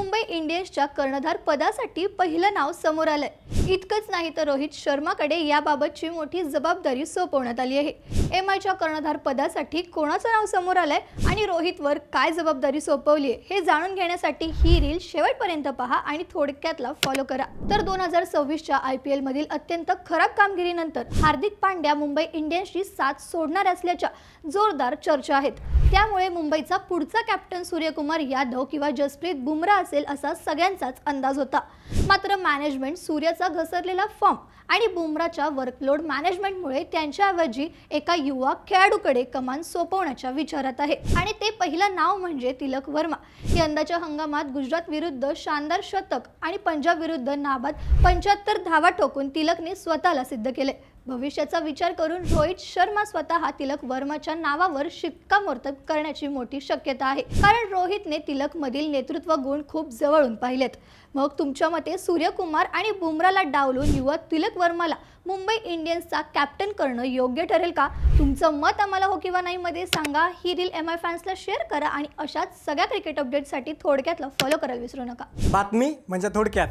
मुंबई इंडियन्सच्या कर्णधार पदासाठी पहिलं नाव समोर आलंय। इतकंच नाही तर रोहित शर्माकडे याबाबतची मोठी जबाबदारी सोपवण्यात आली आहे। एमआयच्या कर्णधार पदासाठी कोणाचं नाव समोर आलंय आणि रोहितवर काय जबाबदारी सोपवली आहे हे जाणून घेण्यासाठी ही रील शेवटपर्यंत पहा आणि थोडक्यातला फॉलो करा। तर 2026च्या IPL मधील अत्यंत खराब कामगिरीनंतर हार्दिक पांड्या मुंबई इंडियन्सची साथ सोडणार असल्याच्या जोरदार चर्चा आहेत। त्यामुळे मुंबईचा पुढचा कॅप्टन सूर्यकुमार यादव किंवा जसप्रीत बुमराह असेल असा सगळ्यांचाच अंदाज होता। मात्र मॅनेजमेंट सूर्याचा घसरलेला फॉर्म आणि बुमराहच्या वर्कलोड मॅनेजमेंटमुळे त्यांच्याऐवजी एका युवा खेळाडूकडे कमान सोपवण्याच्या विचारात आहे आणि ते पहिलं नाव म्हणजे तिलक वर्मा। यंदाच्या हंगामात गुजरात विरुद्ध शानदार शतक आणि पंजाब विरुद्ध नाबाद 75 धावा ठोकून तिलकने स्वतःला सिद्ध केले। भविष्याचा विचार करून रोहित शर्मा स्वतः तिलक वर्माच्या नावावर शिक्कामोर्तब करण्याची मोठी शक्यता आहे, कारण रोहितने तिलक मधील नेतृत्व गुण खूप जवळून पाहिलेत। मग तुमच्या मते सूर्यकुमार आणि बुमराहला डावलून युवा तिलक वर्माला मुंबई इंडियन्सचा कॅप्टन करणं योग्य ठरेल का? तुमचं मत आम्हाला हो किंवा नाही मध्ये सांगा। ही रील MI फॅन्सला शेअर करा आणि अशाच सगळ्या क्रिकेट अपडेट्ससाठी थोडक्यातला फॉलो करायला विसरू नका। बातमी म्हणजे थोडक्यात।